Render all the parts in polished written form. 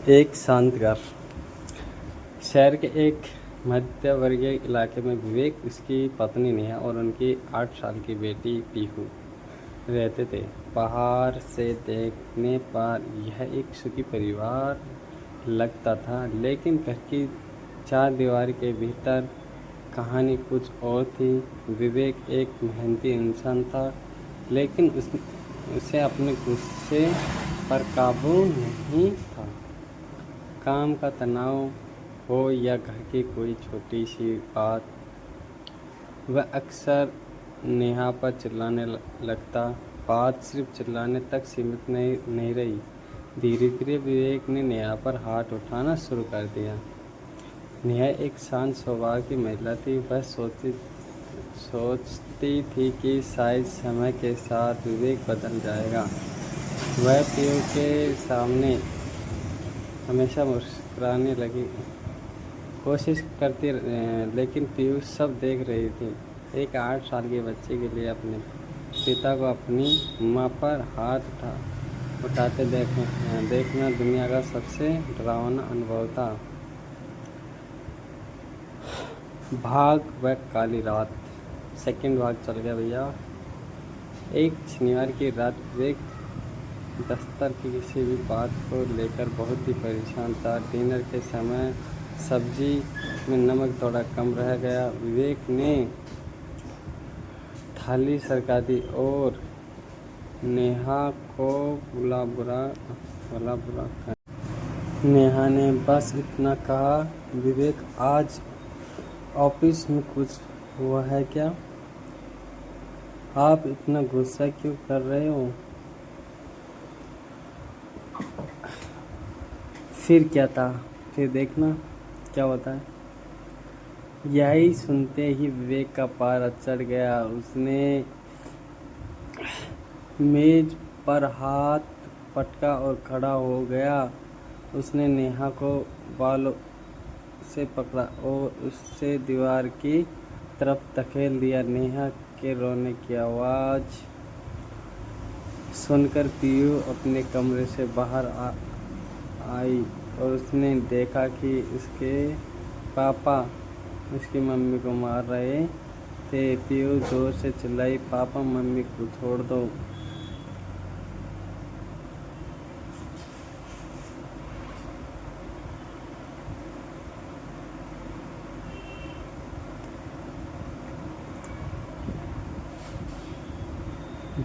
एक शांत घर। शहर के एक मध्यवर्गीय इलाके में विवेक, उसकी पत्नी नेहा और उनकी 8 साल की बेटी पीहू रहते थे। बाहर से देखने पर यह एक सुखी परिवार लगता था, लेकिन घर की चार दीवार के भीतर कहानी कुछ और थी। विवेक एक मेहनती इंसान था, लेकिन उसे अपने गुस्से पर काबू नहीं था। काम का तनाव हो या घर की कोई छोटी सी बात, वह अक्सर नेहा पर चिल्लाने लगता। बात सिर्फ चिल्लाने तक सीमित नहीं रही। धीरे धीरे विवेक ने नेहा पर हाथ उठाना शुरू कर दिया। नेहा एक शांत स्वभाव की महिला थी। वह सोचती थी कि शायद समय के साथ विवेक बदल जाएगा। वह पीयू के सामने हमेशा मुस्कुराने लगी कोशिश करती, लेकिन पीयू सब देख रही थी। एक 8 साल के बच्चे के लिए अपने पिता को अपनी माँ पर हाथ उठाते देखना दुनिया का सबसे डरावना अनुभव था। भाग वह काली रात। सेकंड भाग चल गया भैया। एक शनिवार की रात विवेक दफ्तर की किसी भी बात को लेकर बहुत ही परेशान था। डिनर के समय सब्जी में नमक थोड़ा कम रह गया। विवेक ने थाली सरका दी और नेहा को बुरा कर। नेहा ने बस इतना कहा, विवेक आज ऑफिस में कुछ हुआ है क्या? आप इतना गुस्सा क्यों कर रहे हो? फिर क्या था, फिर देखना क्या होता है। यही सुनते ही विवेक का पारा चढ़ गया। उसने मेज पर हाथ पटका और खड़ा हो गया। उसने नेहा को बालों से पकड़ा और उससे दीवार की तरफ धकेल दिया। नेहा के रोने की आवाज़ सुनकर पीयू अपने कमरे से बाहर आई और उसने देखा कि उसके पापा उसकी मम्मी को मार रहे थे। पीयू जोर से चिल्लाई, पापा मम्मी को छोड़ दो।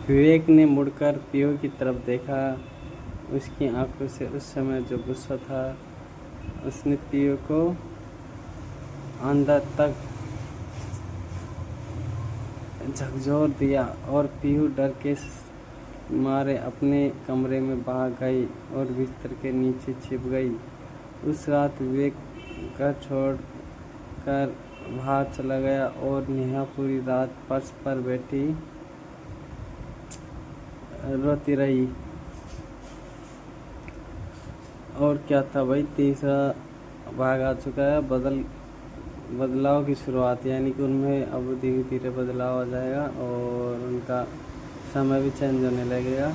विवेक ने मुड़कर पीयू की तरफ देखा। उसकी आंखों से उस समय जो गुस्सा था, उसने पीयू को अंदर तक झकझोर दिया और पीयू डर के मारे अपने कमरे में भाग गई और बिस्तर के नीचे छिप गई। उस रात विवेक घर छोड़कर बाहर चला गया और नेहा पूरी रात फर्श पर बैठी रोती रही। और क्या था भाई, तीसरा भाग आ चुका है। बदलाव की शुरुआत, यानी कि उनमें अब धीरे धीरे बदलाव आ जाएगा और उनका समय भी चेंज होने लगेगा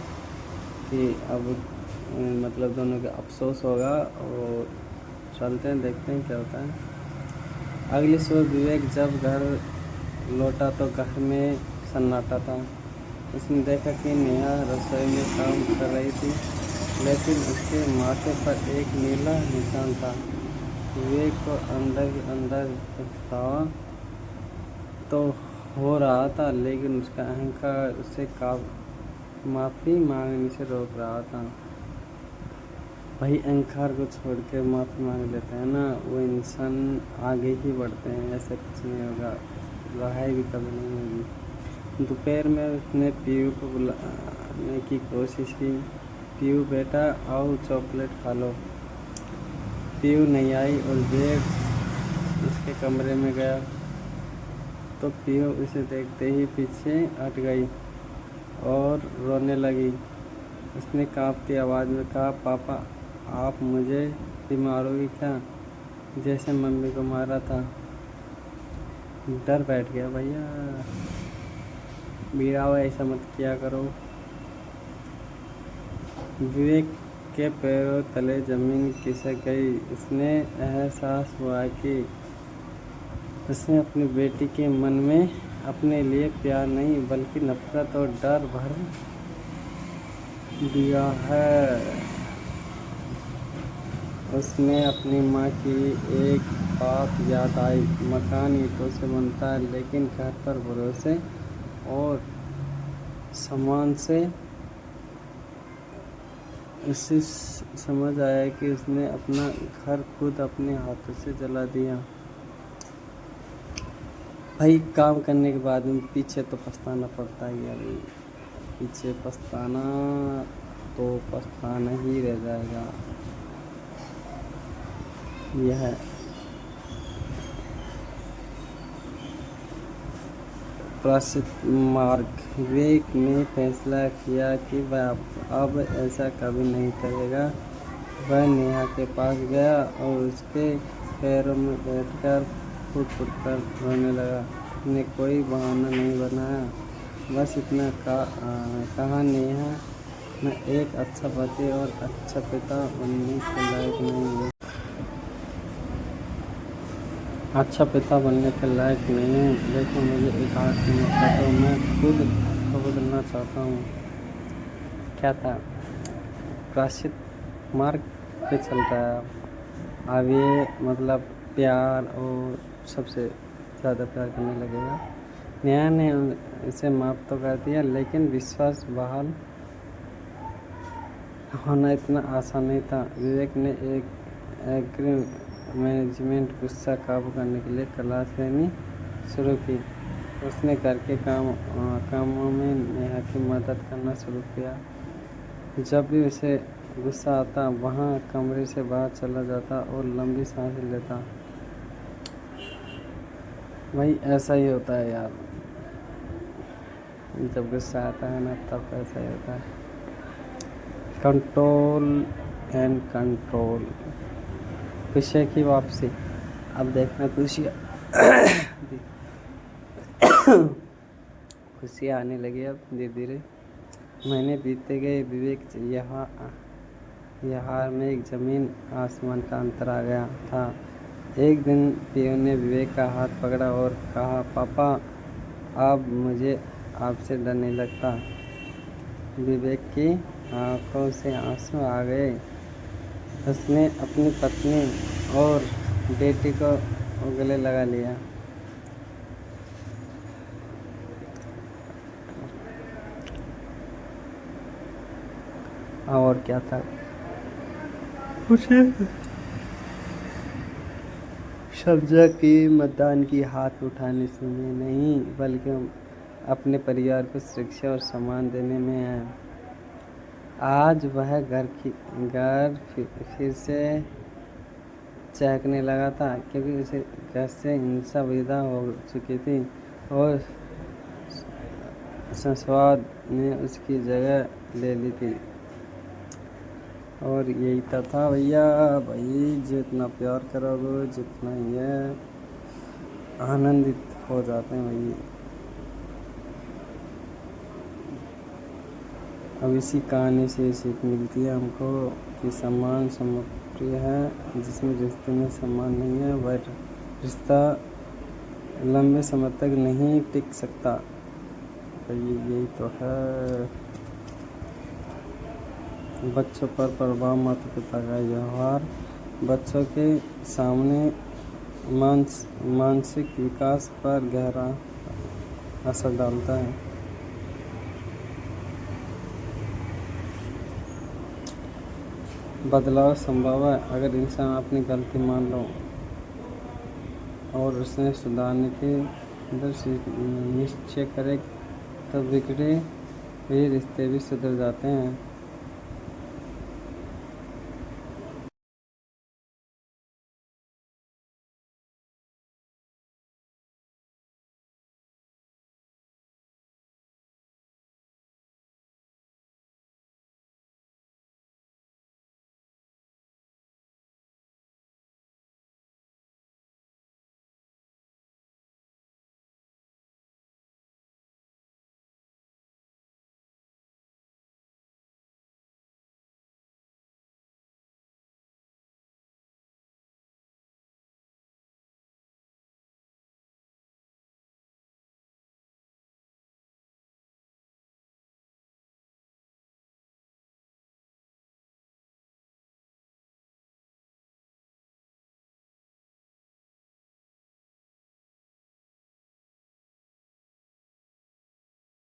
कि अब मतलब दोनों का अफसोस होगा। और चलते हैं, देखते हैं क्या होता है। अगली सुबह विवेक जब घर लौटा तो घर में सन्नाटा था। उसने देखा कि नेहा रसोई में काम कर रही थी, लेकिन उसके माथे पर एक नीला निशान था। विवेक को अंदर ही अंदर पछतावा तो हो रहा था, लेकिन उसका अहंकार उसे माफ़ी मांगने से रोक रहा था। वही अहंकार को छोड़ के माफ़ी मांग लेते हैं ना, वो इंसान आगे ही बढ़ते हैं। ऐसा कुछ नहीं होगा, लड़ाई भी कभी नहीं होगी। दोपहर में उसने पीयू को बुलाने की कोशिश की। पीयू बेटा आओ चॉकलेट खा लो। पीयू नहीं आई और विवेक उसके कमरे में गया तो पीयू उसे देखते ही पीछे हट गई और रोने लगी। उसने कांपती आवाज़ में कहा, पापा आप मुझे भी मारोगे क्या, जैसे मम्मी को मारा था? डर बैठ गया भैया, बीराओ ऐसा मत किया करो। विवेक उसके पैरों तले जमीन खिसक गई। उसने एहसास हुआ कि उसने अपनी बेटी के मन में अपने लिए प्यार नहीं बल्कि नफरत और डर भर दिया है। उसने अपनी माँ की एक बात याद आई, मकान ईंटों से बनता है लेकिन घर पर भरोसे और सम्मान से। उसे समझ आया कि उसने अपना घर खुद अपने हाथों से जला दिया। भाई काम करने के बाद में पीछे तो पछताना पड़ता ही है भाई, पीछे पछताना तो पछताना ही रह जाएगा। यह प्रायश्चित मार्ग। विवेक ने फैसला किया कि वह अब ऐसा कभी नहीं करेगा। वह नेहा के पास गया और उसके पैरों में बैठकर फुट फुट कर रोने लगा। उसने कोई बहाना नहीं बनाया, बस इतना कहा, नेहा, मैं एक अच्छा पति और अच्छा पिता बनने के लायक नहीं हूँ। अच्छा पिता बनने के लायक नहीं हूँ, लेकिन मुझे एक आखिरी मौका दो, मैं खुद को बदलना चाहता हूँ। क्या था? प्रायश्चित मार्ग पे चल रहा है अब ये, मतलब प्यार और सबसे ज़्यादा प्यार करने लगेगा। नेहा ने इसे माफ़ तो कर दिया लेकिन विश्वास बहाल होना इतना आसान नहीं था। विवेक ने एक मैनेजमेंट गुस्सा काबू करने के लिए क्लास लेनी शुरू की। उसने घर के कामों में नेहा की मदद करना शुरू किया। जब भी उसे गुस्सा आता वहाँ कमरे से बाहर चला जाता और लंबी सांसें लेता। भाई ऐसा ही होता है यार, जब गुस्सा आता है ना तब ऐसा ही होता है। Control and control. खुशियाँ की वापसी। अब देखना खुशियाँ आने लगी अब धीरे धीरे। महीने बीतते गए। विवेक यहाँ में एक ज़मीन आसमान का अंतर आ गया था। एक दिन पियून ने विवेक का हाथ पकड़ा और कहा, पापा अब मुझे आपसे डर नहीं लगता। विवेक की आंखों से आंसू आ गए। उसने अपनी पत्नी और बेटी को गले लगा लिया। और क्या था? उसे समझा कि मतदान की हाथ उठाने से में नहीं बल्कि अपने परिवार को सुरक्षा और सम्मान देने में है। आज वह घर फिर से चहकने लगा था क्योंकि उसे घर से हिंसा विदा हो चुकी थी और संस्वाद ने उसकी जगह ले ली थी। और यही तो था भैया, भाई जितना प्यार करोगे जितना ये आनंदित हो जाते हैं भाई। अब इसी कहानी से सीख मिलती है हमको कि सम्मान समप्रिय है। जिसमें रिश्ते में सम्मान नहीं है वह रिश्ता लंबे समय तक नहीं टिक सकता। तो यही तो है। बच्चों पर प्रभाव। माता पिता का व्यवहार बच्चों के सामने मानसिक विकास पर गहरा असर डालता है। बदलाव संभव है अगर इंसान अपनी गलती मान लो और उसे सुधारने के निश्चय करे, तो बिगड़े हुए रिश्ते भी सुधर जाते हैं।